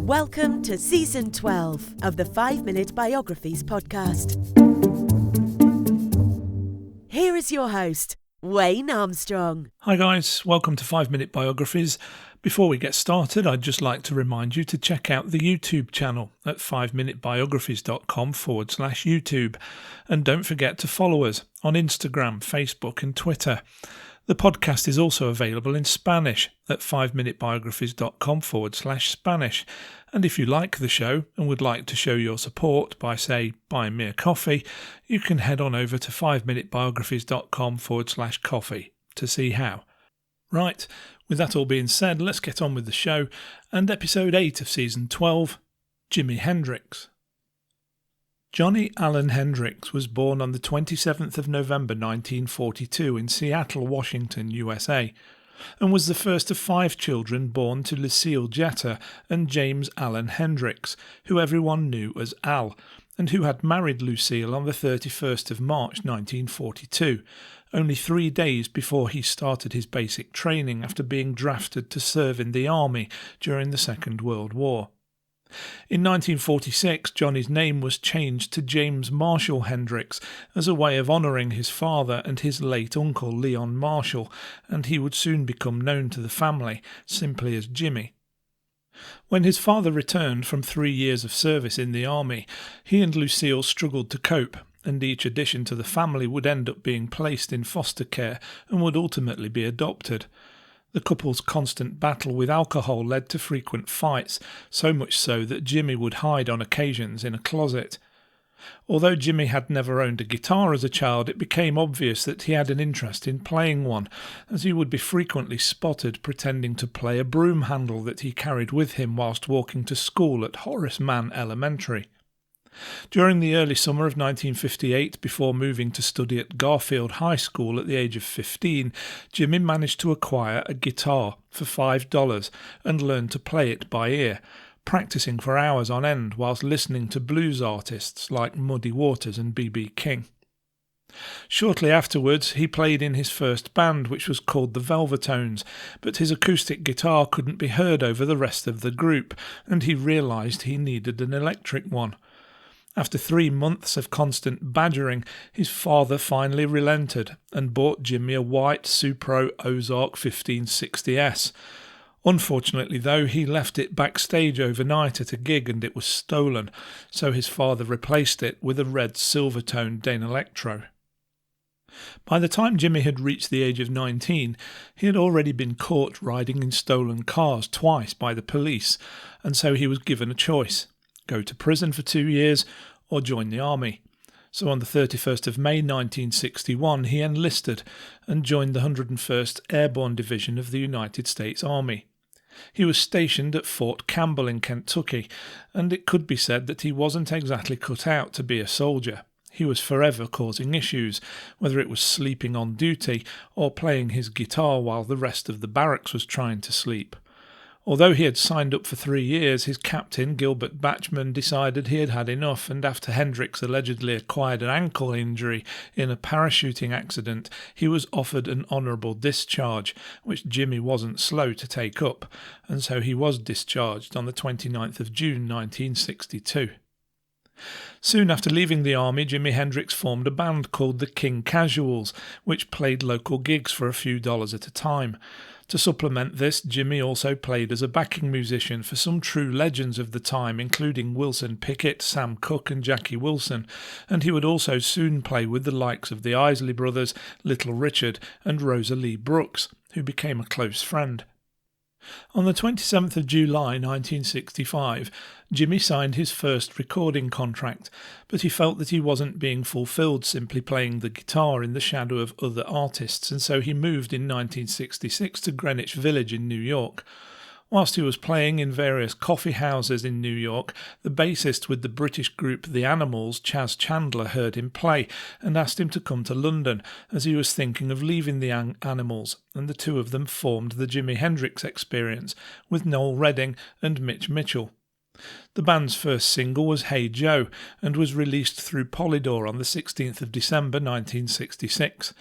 Welcome to Season 12 of the 5-Minute Biographies podcast. Here is your host, Wayne Armstrong. Hi guys, welcome to 5-Minute Biographies. Before we get started, I'd just like to remind you to check out the YouTube channel at 5minutebiographies.com/YouTube. And don't forget to follow us on Instagram, Facebook and Twitter. The podcast is also available in Spanish at 5minutebiographies.com/Spanish. And if you like the show and would like to show your support by, say, buying me a coffee, you can head on over to 5minutebiographies.com/coffee to see how. Right, with that all being said, let's get on with the show and episode 8 of season 12, Jimi Hendrix. Johnny Allen Hendrix was born on the 27th of November 1942 in Seattle, Washington, USA, and was the first of 5 children born to Lucille and James Allen Hendrix, who everyone knew as Al, and who had married Lucille on the 31st of March 1942, only 3 days before he started his basic training after being drafted to serve in the army during the Second World War. In 1946, Johnny's name was changed to James Marshall Hendrix as a way of honouring his father and his late uncle Leon Marshall, and he would soon become known to the family simply as Jimmy. When his father returned from 3 years of service in the army, he and Lucille struggled to cope, and each addition to the family would end up being placed in foster care and would ultimately be adopted. The couple's constant battle with alcohol led to frequent fights, so much so that Jimmy would hide on occasions in a closet. Although Jimmy had never owned a guitar as a child, it became obvious that he had an interest in playing one, as he would be frequently spotted pretending to play a broom handle that he carried with him whilst walking to school at Horace Mann Elementary. During the early summer of 1958, before moving to study at Garfield High School at the age of 15, Jimmy managed to acquire a guitar for $5 and learned to play it by ear, practicing for hours on end whilst listening to blues artists like Muddy Waters and B.B. King. Shortly afterwards, he played in his first band, which was called the Velvetones, but his acoustic guitar couldn't be heard over the rest of the group, and he realised he needed an electric one. After 3 months of constant badgering, his father finally relented and bought Jimmy a white Supro Ozark 1560S. Unfortunately, though, he left it backstage overnight at a gig and it was stolen, so his father replaced it with a red Silvertone Danelectro. By the time Jimmy had reached the age of 19, he had already been caught riding in stolen cars twice by the police, and so he was given a choice: go to prison for 2 years or join the army. So on the 31st of May 1961 he enlisted and joined the 101st Airborne Division of the United States Army. He was stationed at Fort Campbell in Kentucky, and it could be said that he wasn't exactly cut out to be a soldier. He was forever causing issues, whether it was sleeping on duty or playing his guitar while the rest of the barracks was trying to sleep. Although he had signed up for 3 years, his captain, Gilbert Batchman, decided he had had enough, and after Hendrix allegedly acquired an ankle injury in a parachuting accident, he was offered an honourable discharge, which Jimmy wasn't slow to take up, and so he was discharged on the 29th of June 1962. Soon after leaving the army, Jimi Hendrix formed a band called the King Casuals, which played local gigs for a few dollars at a time. To supplement this, Jimmy also played as a backing musician for some true legends of the time, including Wilson Pickett, Sam Cooke and Jackie Wilson, and he would also soon play with the likes of the Isley Brothers, Little Richard and Rosa Lee Brooks, who became a close friend. On the 27th of July 1965, Jimmy signed his first recording contract, but he felt that he wasn't being fulfilled simply playing the guitar in the shadow of other artists, and so he moved in 1966 to Greenwich Village in New York. Whilst he was playing in various coffee houses in New York, the bassist with the British group The Animals, Chas Chandler, heard him play and asked him to come to London, as he was thinking of leaving the Animals, and the two of them formed the Jimi Hendrix Experience with Noel Redding and Mitch Mitchell. The band's first single was Hey Joe and was released through Polydor on the 16th of December 1966.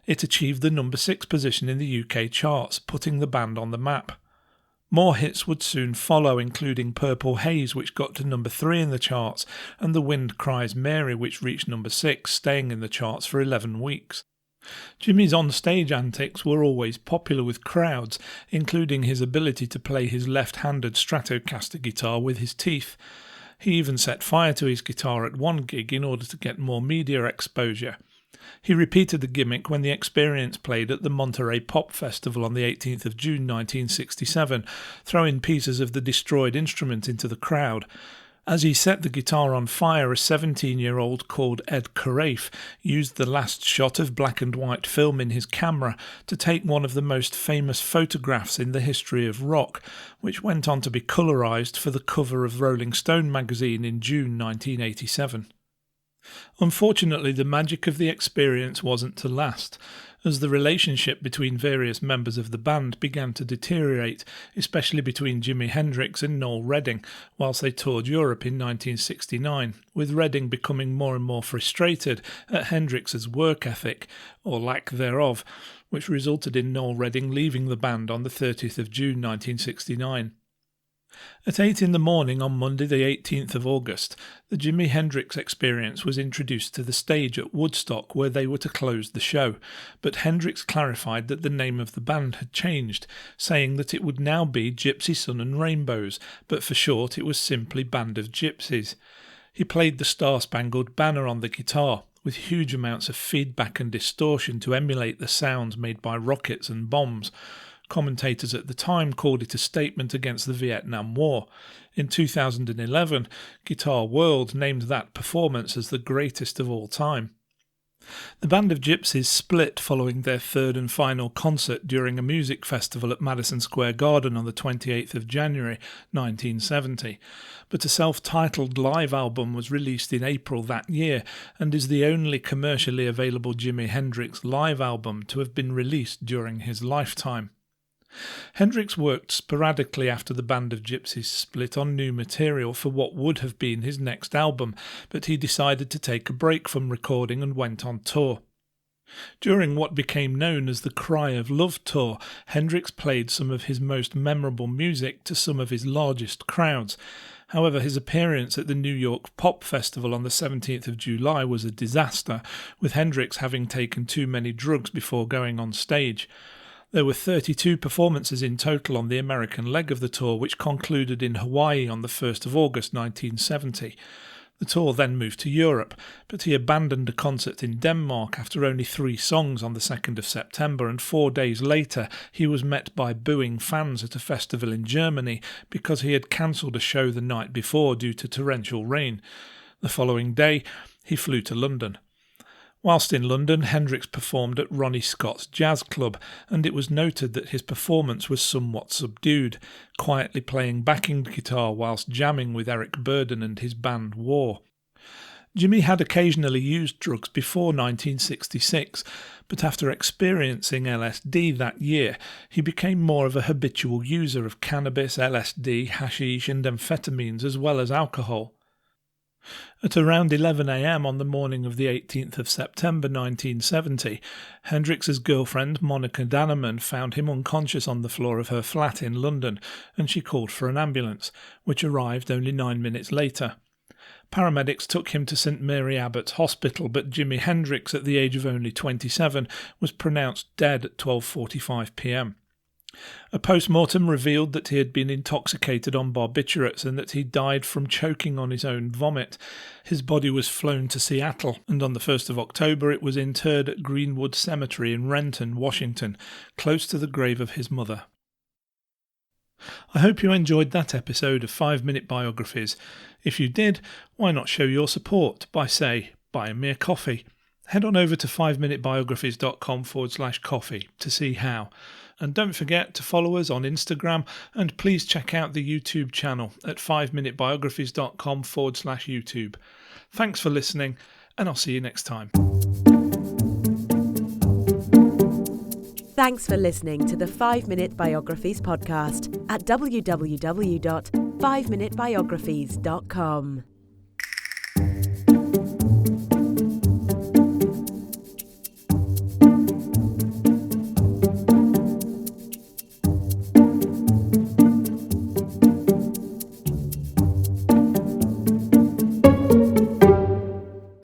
It achieved the number 6 position in the UK charts, putting the band on the map. More hits would soon follow, including Purple Haze, which got to number 3 in the charts, and The Wind Cries Mary, which reached number 6, staying in the charts for 11 weeks. Jimmy's on-stage antics were always popular with crowds, including his ability to play his left-handed Stratocaster guitar with his teeth. He even set fire to his guitar at one gig in order to get more media exposure. He repeated the gimmick when the Experience played at the Monterey Pop Festival on the 18th of June 1967, throwing pieces of the destroyed instrument into the crowd. As he set the guitar on fire, a 17-year-old called Ed Carafe used the last shot of black and white film in his camera to take one of the most famous photographs in the history of rock, which went on to be colorized for the cover of Rolling Stone magazine in June 1987. Unfortunately, the magic of the Experience wasn't to last, as the relationship between various members of the band began to deteriorate, especially between Jimi Hendrix and Noel Redding, whilst they toured Europe in 1969, with Redding becoming more and more frustrated at Hendrix's work ethic, or lack thereof, which resulted in Noel Redding leaving the band on the 30th of June 1969. At 8 in the morning on Monday the 18th of August, the Jimi Hendrix Experience was introduced to the stage at Woodstock, where they were to close the show, but Hendrix clarified that the name of the band had changed, saying that it would now be Gypsy Sun and Rainbows, but for short it was simply Band of Gypsies. He played the Star-Spangled Banner on the guitar, with huge amounts of feedback and distortion to emulate the sounds made by rockets and bombs. Commentators at the time called it a statement against the Vietnam War. In 2011, Guitar World named that performance as the greatest of all time. The Band of Gypsies split following their third and final concert during a music festival at Madison Square Garden on the 28th of January 1970, but a self-titled live album was released in April that year and is the only commercially available Jimi Hendrix live album to have been released during his lifetime. Hendrix worked sporadically after the Band of Gypsies split on new material for what would have been his next album, but he decided to take a break from recording and went on tour. During what became known as the Cry of Love tour, Hendrix played some of his most memorable music to some of his largest crowds. However, his appearance at the New York Pop Festival on the 17th of July was a disaster, with Hendrix having taken too many drugs before going on stage. There were 32 performances in total on the American leg of the tour, which concluded in Hawaii on the 1st of August 1970. The tour then moved to Europe, but he abandoned a concert in Denmark after only 3 songs on the 2nd of September, and 4 days later he was met by booing fans at a festival in Germany because he had cancelled a show the night before due to torrential rain. The following day he flew to London. Whilst in London, Hendrix performed at Ronnie Scott's Jazz Club, and it was noted that his performance was somewhat subdued, quietly playing backing guitar whilst jamming with Eric Burdon and his band War. Jimi had occasionally used drugs before 1966, but after experiencing LSD that year, he became more of a habitual user of cannabis, LSD, hashish and amphetamines, as well as alcohol. At around 11 a.m. on the morning of the 18th of September 1970, Hendrix's girlfriend Monica Danneman found him unconscious on the floor of her flat in London, and she called for an ambulance, which arrived only 9 minutes later. Paramedics took him to St Mary Abbott's Hospital, but Jimi Hendrix, at the age of only 27, was pronounced dead at 12:45 p.m. A post-mortem revealed that he had been intoxicated on barbiturates and that he died from choking on his own vomit. His body was flown to Seattle, and on the 1st of October it was interred at Greenwood Cemetery in Renton, Washington, close to the grave of his mother. I hope you enjoyed that episode of 5-Minute Biographies. If you did, why not show your support by, say, buying me a coffee? Head on over to 5minutebiographies.com/coffee to see how. And don't forget to follow us on Instagram, and please check out the YouTube channel at 5minutebiographies.com/YouTube. Thanks for listening, and I'll see you next time. Thanks for listening to the 5-Minute Biographies podcast at www.5minutebiographies.com.